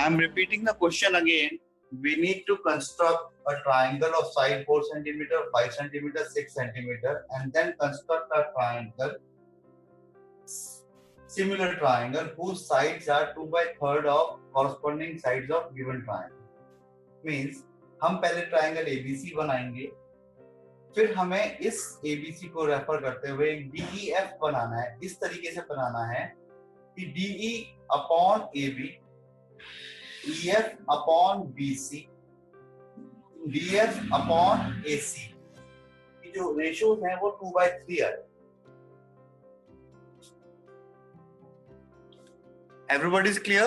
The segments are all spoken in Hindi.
I am repeating the question again. We need to construct a triangle of side 4 centimeter, 5 centimeter, 6 centimeter, and then construct a triangle, similar triangle whose sides are 2/3 of corresponding sides of given triangle. Means हम पहले ट्राइंगल ABC बनाएंगे, फिर हमें इस ABC को रेफर करते हुए DEF बनाना है. इस तरीके से बनाना है कि DE upon AB, EF upon BC, DF upon AC की जो रेशियोज हैं वो 2/3 है. Everybody is clear?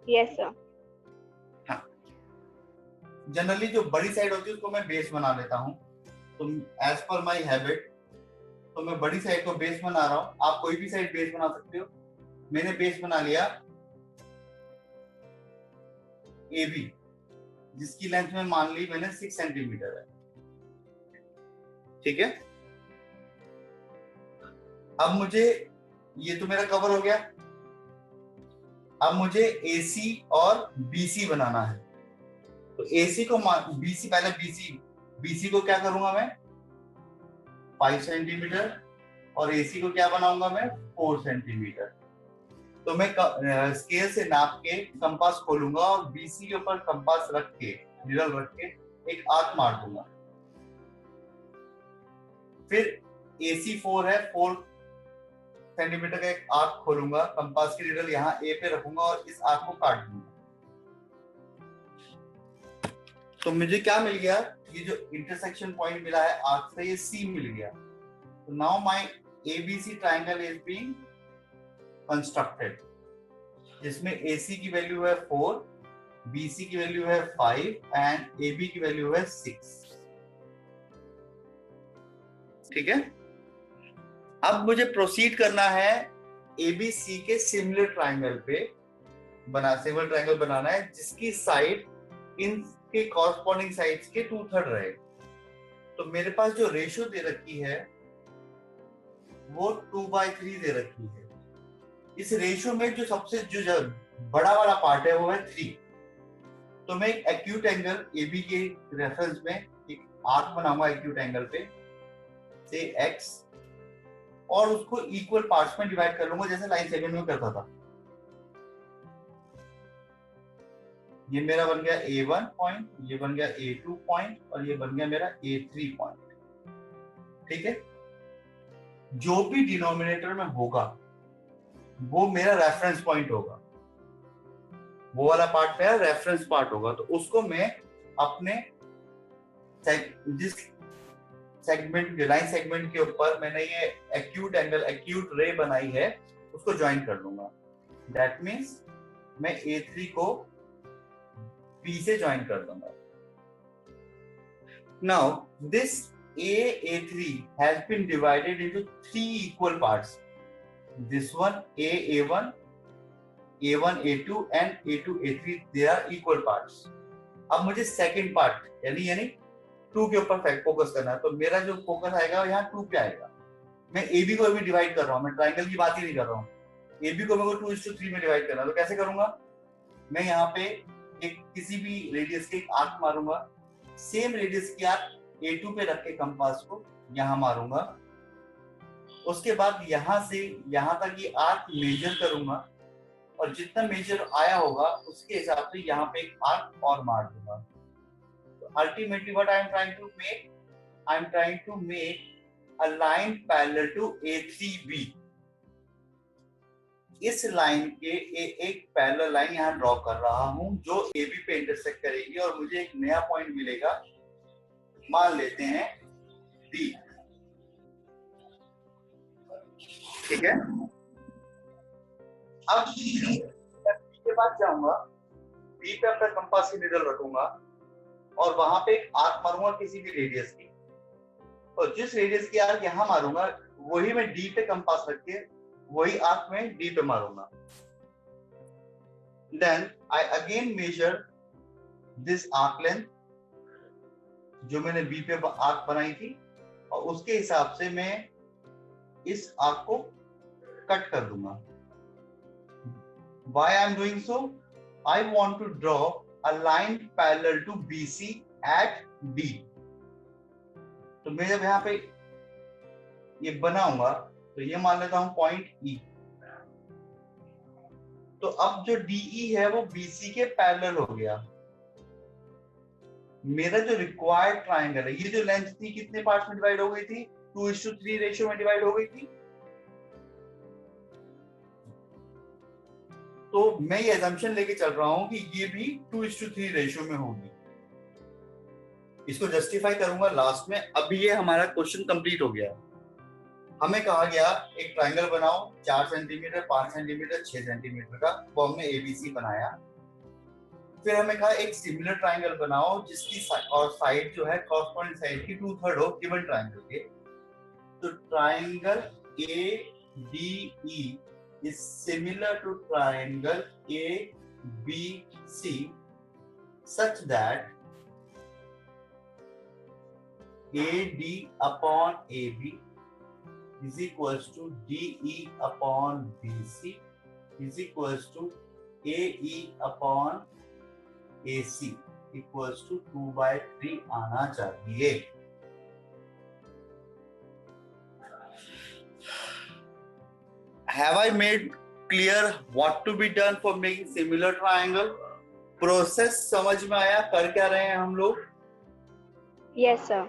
Yes, sir. हाँ. जनरली जो बड़ी साइड होती है उसको मैं बेस बना लेता हूँ. तो एज पर माई हैबिट तो मैं बड़ी साइड को बेस बना रहा हूँ. आप कोई भी साइड बेस बना सकते हो. मैंने बेस बना लिया AB, जिसकी लेंथ में मान ली मैंने 6 सेंटीमीटर है. ठीक है. अब मुझे ये तो मेरा कवर हो गया. अब मुझे AC और BC बनाना है. तो AC को BC पहले BC को क्या करूंगा मैं 5 सेंटीमीटर और AC को क्या बनाऊंगा मैं 4 सेंटीमीटर. तो मैं स्केल से नाप के कंपास खोलूंगा और BC के ऊपर कंपास रख के निडल रख के एक आर्क मार दूंगा. फिर AC 4 है, 4 सेंटीमीटर का एक आर्क खोलूंगा, कंपास की निडल यहाँ A पे रखूंगा और इस आर्क को काट दूंगा. तो मुझे क्या मिल गया, ये जो इंटरसेक्शन पॉइंट मिला है आर्क से, ये C मिल गया. तो now my ABC triangle is being constructed, जिसमें AC की वैल्यू है 4, BC की वैल्यू है 5 एंड AB की वैल्यू है 6. ठीक है. अब मुझे प्रोसीड करना है ABC के सिमिलर ट्रायंगल पे सिमिलर ट्रायंगल बनाना है जिसकी साइड इनके कॉरस्पॉन्डिंग साइड्स के 2/3 रहे. तो मेरे पास जो रेशियो दे रखी है वो 2/3 दे रखी है. इस रेशियो में जो सबसे जो बड़ा वाला पार्ट है वो है 3. तो मैं एक एक्यूट एंगल AB के रेफरेंस में एक आर्क बनाऊंगा एक्यूट एंगल पे से X, और उसको इक्वल पार्ट्स में डिवाइड कर लूंगा जैसे लाइन सेगमेंट में करता था. ये मेरा बन गया A1 पॉइंट, ये बन गया A2 पॉइंट और ये बन गया मेरा A3 पॉइंट. ठीक है. जो भी डिनोमिनेटर में होगा वो मेरा रेफरेंस पॉइंट होगा. वो वाला पार्ट मेरा रेफरेंस पार्ट होगा. तो उसको मैं अपने जिस सेगमेंट के लाइन सेगमेंट के ऊपर मैंने ये एक्यूट एंगल एक्यूट रे बनाई है उसको ज्वाइन कर लूंगा. दैट मींस मैं A3 को B से ज्वाइन कर दूंगा. Now this A3 has been divided into 3 equal parts. This one A1, A1 A2 and A2 A3, they are equal parts. अब मुझे सेकंड पार्ट यानी 2 के ऊपर फोकस करना है. तो मेरा जो फोकस आएगा यहाँ 2 पे आएगा. मैं AB को भी डिवाइड कर रहा हूँ, मैं ट्राइंगल की बात ही नहीं कर रहा हूँ. AB को मेरे को 2:3 में डिवाइड करना है. तो कैसे करूंगा, मैं यहाँ पे एक किसी भी रेडियस के एक आर्क मारूंगा. सेम रेडियस की आर्क A2 पे रख के कंपास को यहाँ मारूंगा. उसके बाद यहाँ से यहाँ तक ये आर्क मेजर करूंगा और जितना मेजर आया होगा उसके हिसाब से यहाँ पे एक आर्क और मार दूंगा. Ultimately what I am trying to make a line parallel to A3B. इस लाइन के एक पैरेलल लाइन यहाँ ड्रॉ कर रहा हूँ जो AB पे इंटरसेक्ट करेगी और मुझे एक नया पॉइंट मिलेगा. मान लेते हैं D. ठीक है. अब B के पास जाऊंगा, B पे अपना कंपास की निडल रखूंगा और वहां पे एक आर्क मारूंगा किसी भी रेडियस की. और जिस रेडियस की आर्क यहाँ मारूंगा वही मैं D पे कंपास रख के वही आर्क में D पे मारूंगा. Then I again measure this arc length जो मैंने B पे आर्क बनाई थी और उसके हिसाब से मैं इस आर्क को कट कर दूंगा. Why I am doing so? I want to draw a line parallel to BC at D. तो मैं जब यहाँ पे ये बनाऊंगा तो ये मान लेता हूं पॉइंट E। तो अब जो DE है वो BC के पैरेलल हो गया। मेरा जो रिक्वायर्ड ट्राइंगल है, ये जो लेंथ थी कितने पार्ट्स में डिवाइड हो गई थी? 2:3 रेशियो में डिवाइड हो गई थी। तो मैं ये assumption लेके चल रहा हूं कि ये भी 2:3 रेशियो में होगी। इसको जस्टिफाई करूंगा लास्ट में। अभी ये हमारा क्वेश्चन कंप्लीट हो गया। हमें कहा गया एक ट्राइंगल बनाओ 4 सेंटीमीटर, 5 सेंटीमीटर, 6 सेंटीमीटर का, वो हमने एबीसी बनाया। फिर हमें कहा एक सिमिलर ट्राइंगल बनाओ जिसकी और साइड जो है कॉरस्पॉन्डिंग साइड की 2/3 हो गिवन ट्राइंगल के। तो triangle ADE is similar to triangle ABC such that AD upon AB is equals to DE upon BC is equals to AE upon AC equals to 2/3 आना चाहिए। Have I made clear what to be done for making similar triangle? Process समझ में आया? कर क्या रहे हैं हम लोग? Yes, sir.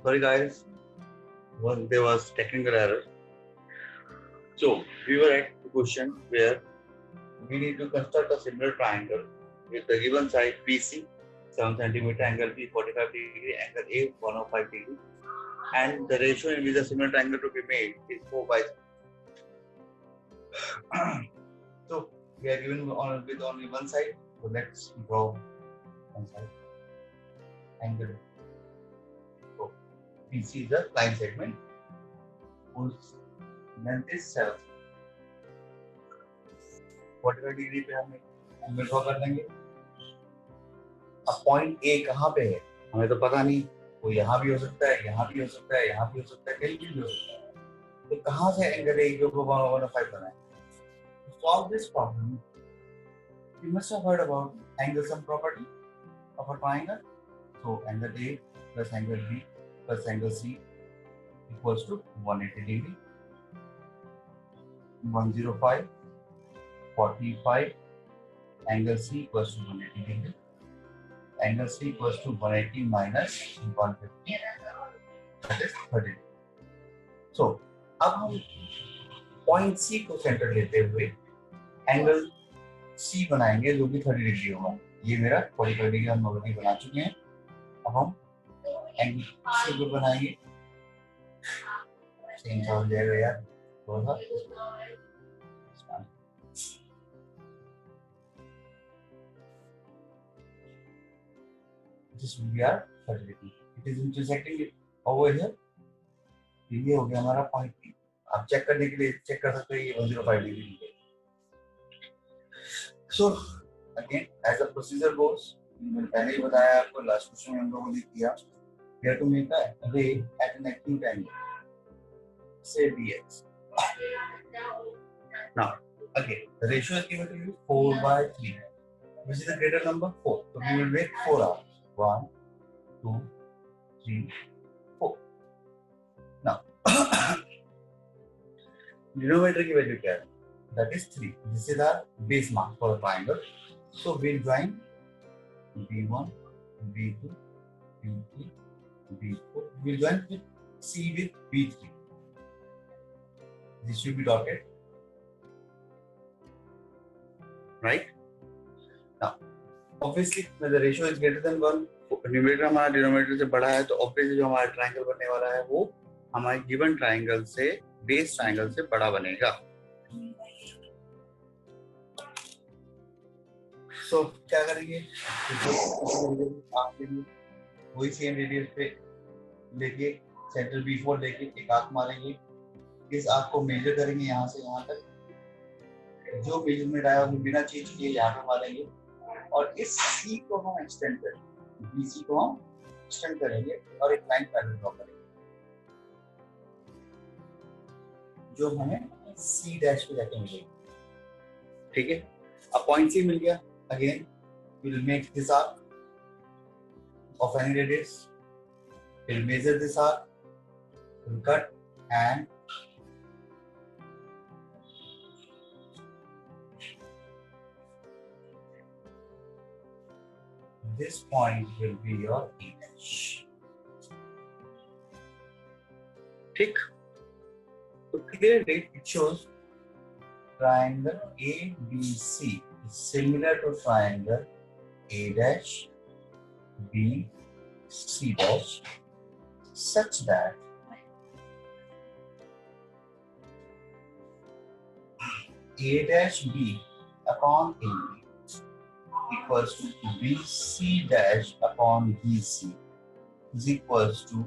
Sorry guys, there was technical error. So we were at the question where we need to construct a similar triangle with the given side BC 7 centimeter, angle B 45 degree, angle A 105 degree, and the ratio in which the similar triangle to be made is 4/3. So we are given with only one side, so let's draw one side. Angle so BC is the line segment whose length is 7. 45 degree पे हमें ड्रॉ कर देंगे। अब पॉइंट ए कहाँ पे है हमें तो पता नहीं, वो यहाँ भी हो सकता है, यहाँ भी हो सकता है, यहाँ भी हो सकता है, कहीं भी हो सकता है। तो कहाँ से एंगल ए जो 105 बनाए? To solve this problem, you must have heard about angle sum property of a triangle. So angle A plus angle B plus angle C equals to 180 degree, 105, 45, angle C equals to 180 degree. Angle C equals to 180 minus 150, that is 30. So, अब हम पॉइंट C को सेंटर लेते हुए एंगल C बनाएंगे जो कि 30 डिग्री होगा। ये मेरा 45 डिग्री हम ऑलरेडी बना चुके हैं। अब हम एंगल C को बनाएंगे। सेम सा हो जाएगा यार, थोड़ा सा। This will be our 30 degree. It is intersecting it over here. ये हो गया हमारा पॉइंट P। आप चेक करने के लिए चेक कर सकते हैं ये 105 डिग्री है। So again, as the procedure goes, मैंने पहले ही बताया आपको, लास्ट क्वेश्चन में हम लोगों ने किया, we have to make a ray at an acute angle, say dx. Now again, the ratio is given to you 4/3, which is the greater number 4. So we will make 4 out. 1, 2, 3, 4. Now, denominator की वैल्यू क्या है? That is 3. This is our base mark for the triangle. So we'll join B1, B2, B3, B4. We'll join with C with B3. This should be dotted, right? Now, obviously, when the ratio is greater than 1, numerator हमारा डिनोमिनेटर से बड़ा है, तो ऑब्वियसली जो हमारा ट्रायंगल बनने वाला है वो हमारे गिवन ट्रायंगल से, बेस ट्रायंगल से बड़ा बनेगा। सो क्या करेंगे? वही सेम रेडियस पे लेके सेंटर B4 लेके एक आर्क मारेंगे। इस आर्क को मेजर करेंगे यहाँ से यहाँ तक, जो मेजरमेंट आया वो बिना चेंज किए यहाँ पे मारेंगे, और इस C को हम एक्सटेंड करेंगे, BC को हम एक्सटेंड करेंगे और एक लाइन पैरेलल ड्रॉ करेंगे। जो हमें सी डैश पे जाके मिलेगी। ठीक है, अब पॉइंट सी मिल गया। Again will make this arc of any radius, we'll measure this arc, we'll cut, and this point will be your E dash. ठीक, so clearly it shows triangle ABC is similar to triangle A dash B C dash such that A dash B upon AB equals to BC dash upon BC is equals to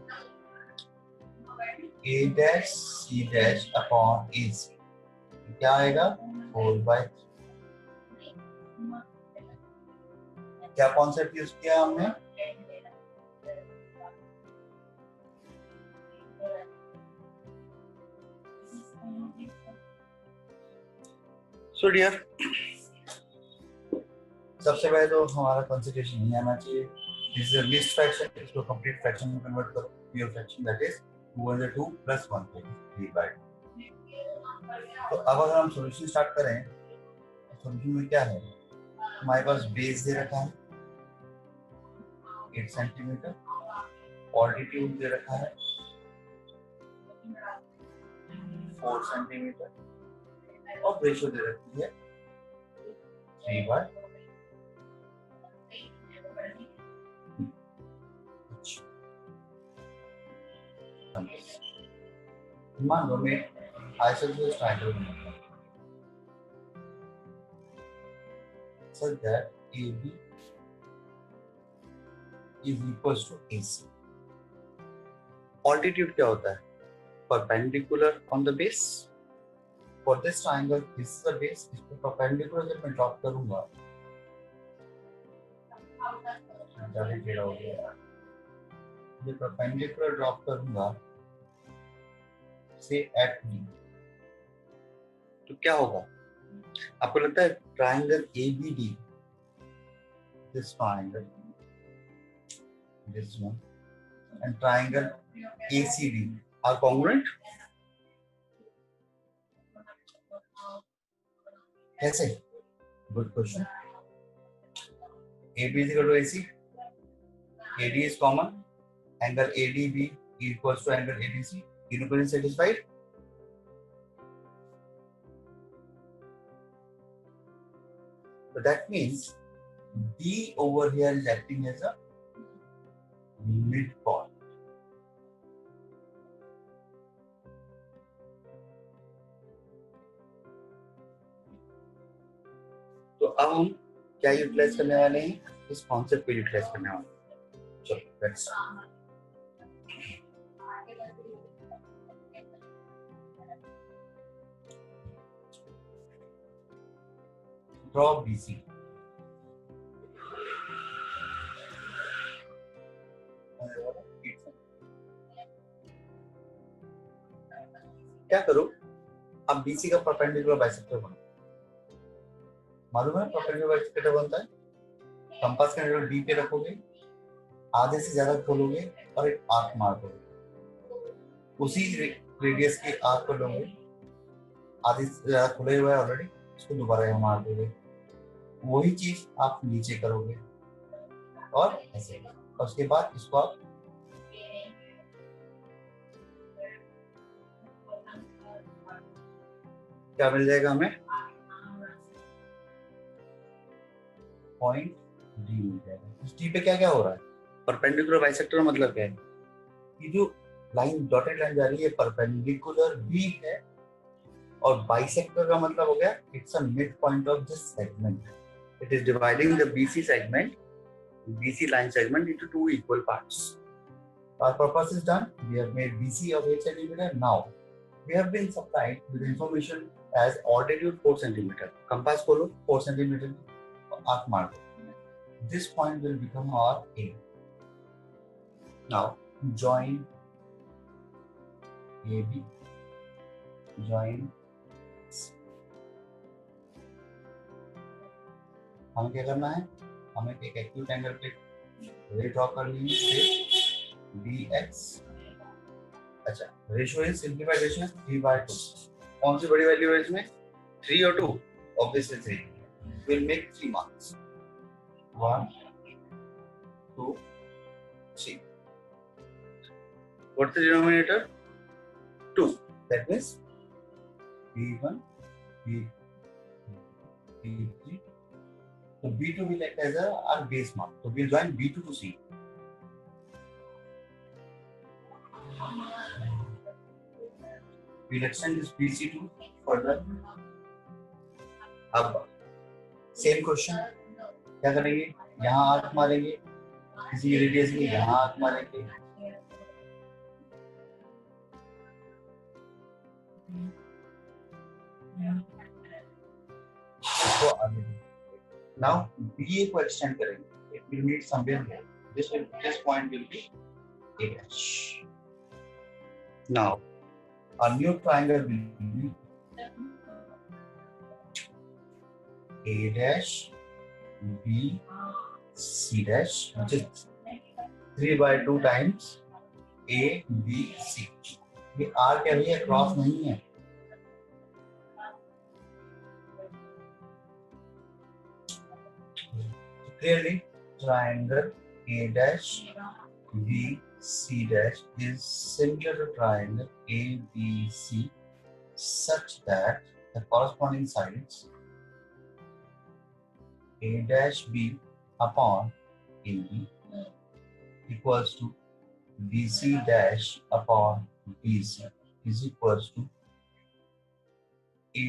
A dash C dash upon AC. क्या आएगा 4/3। क्या कॉन्सेप्ट यूज किया हमने? सो डियर, सबसे पहले तो हमारा कंसिडरेशन नहीं आना चाहिए। This is a mixed fraction, इसको कंप्लीट फ्रैक्शन में कन्वर्ट करो। Pure fraction that is 2 + 1 3/2। तो अब अगर हम सॉल्यूशन स्टार्ट करें, सॉल्यूशन में क्या है? हमारे पास बेस दे रखा है 8 सेंटीमीटर, ऑल्टीट्यूड दे रखा है 4 सेंटीमीटर और रेशियो दे रखी है 3/2। मान लो मैं आइसोसेलेस ट्रायंगल बनाता हूं such that AB is equals to AC. Altitude क्या होता है? Perpendicular on the base. For this triangle, this is the base. इसको perpendicular जब मैं ड्रॉप करूंगा, ज़्यादा टेढ़ा हो गया। ये perpendicular ड्रॉप करूंगा से at B, तो क्या होगा? आपको लगता है triangle ABD, this triangle, this one, and triangle ACD are congruent? कैसे? Good question. AB is equal to AC. AD is common. Angle ADB equals to angle ADC. Inequality satisfied? So that means B over here is acting as a midpoint. तो अब हम क्या यूटिलाइज करने वाले हैं? इस कॉन्सेप्ट को यूटिलाइज करने वाले हैं। चलो लेट्स ड्रॉ BC। क्या करो, अब BC का परपेंडिकुलर बाइसेक्टर बनाओ। मालूम है परपेंडिकुलर बाइसेक्टर बनता है? कंपास का नीडल D पे रखोगे, आधे से ज्यादा खोलोगे और एक आर्क मार दोगे। उसी रेडियस के आर्क को लोगे, आधे से ज्यादा खुले हुआ है ऑलरेडी, इसको दोबारा यहाँ मार दोगे। वही चीज आप नीचे करोगे और ऐसे, और उसके बाद इसको आप क्या मिल जाएगा हमें? पॉइंट D मिल जाएगा। इस D पे क्या क्या हो रहा है? परपेंडिकुलर बाइसेक्टर मतलब क्या है? ये जो लाइन डॉटेड लाइन जा रही है परपेंडिकुलर भी है और बाइसेक्टर का मतलब हो गया it's a mid point of this segment. It is dividing the BC segment, BC line segment into 2 equal parts. Our purpose is done. We have made BC of 8 centimeter. Now we have been supplied with information as altitude 4 centimeter. Compass follow 4 centimeter arc mark. This point will become our A. Now join AB join हमें क्या करना है, हमें एक एक्यूट एंगल पे रे ड्रॉ करनी है डी एक्स। अच्छा, रेशियो इज सिंपलीफाइड रेशियो 3/2। कौन सी बड़ी वैल्यू है इसमें, 3 और 2? Obviously 3। Will make 3 marks, 1 2 3। What's the denominator? 2. That means B1, B3. So B2 will act as our base mark. So we'll join B2 to C. We'll extend this BC to further. अब सेम क्वेश्चन क्या करेंगे, यहाँ आर्क मारेंगे, किसी रेडियस में यहाँ आर्क मारेंगे, इसको आगे नाउ BA को एक्सटेंड करेंगे, it will meet somewhere here, this point will be A dash. Now a new triangle will be A dash B C dash, which is 3/2 times A B C. ये R क्या है, क्रॉस नहीं है, clearly triangle A dash B C dash is similar to triangle A B C such that the corresponding sides A dash B upon AB equals to BC dash upon BC is equals to A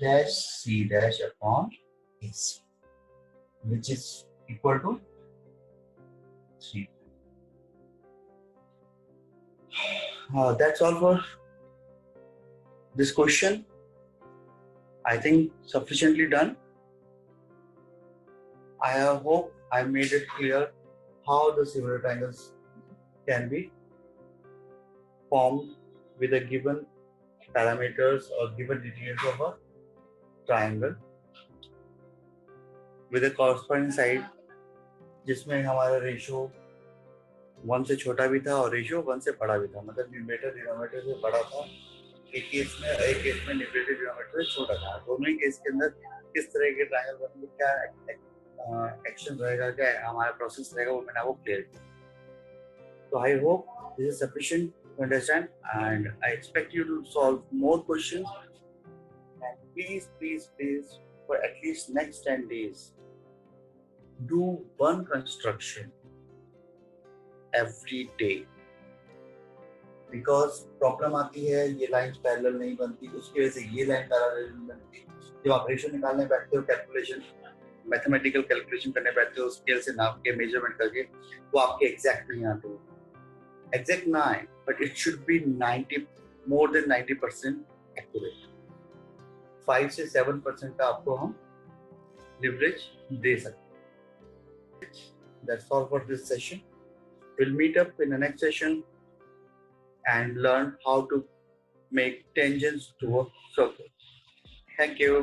dash C dash upon AC, which is equal to 3. That's all for this question. I think sufficiently done. I hope I made it clear how the similar triangles can be formed with a given parameters or given details of a triangle with a corresponding side जिसमें हमारा रेशियो 1 से छोटा भी था और रेशियो 1 से बड़ा भी था, मतलब न्यूमरेटर डिनोमिनेटर से बड़ा था। एक केस में न्यूमरेटर डिनोमिनेटर से छोटा था। दोनों ही केस के अंदर किस तरह के ट्रायंगल बनेंगे, क्या एक्शन रहेगा, क्या हमारा प्रोसेस रहेगा, वो मैंने आपको क्लियर किया। तो I hope this is sufficient to understand and I expect you to solve more questions and please for at least next 10 days do one construction every day, because problem आती है ये लाइंस पैरेलल नहीं बनती, उसकी वजह से ये लाइन पैरेलल नहीं बनती। जब आप रेशियो निकालने बैठते हो, कैलकुलेशन मैथमेटिकल कैलकुलेशन करने बैठते हो स्केल से नाप के मेजरमेंट करके, वो आपके एग्जैक्ट नहीं आते, एग्जैक्ट ना आए but it should be 90 more than 90% accurate. 5 से 7% का आपको हम leverage दे सकते हैं। That's all for this session. We'll meet up in the next session and learn how to make tangents to a circle. Thank you.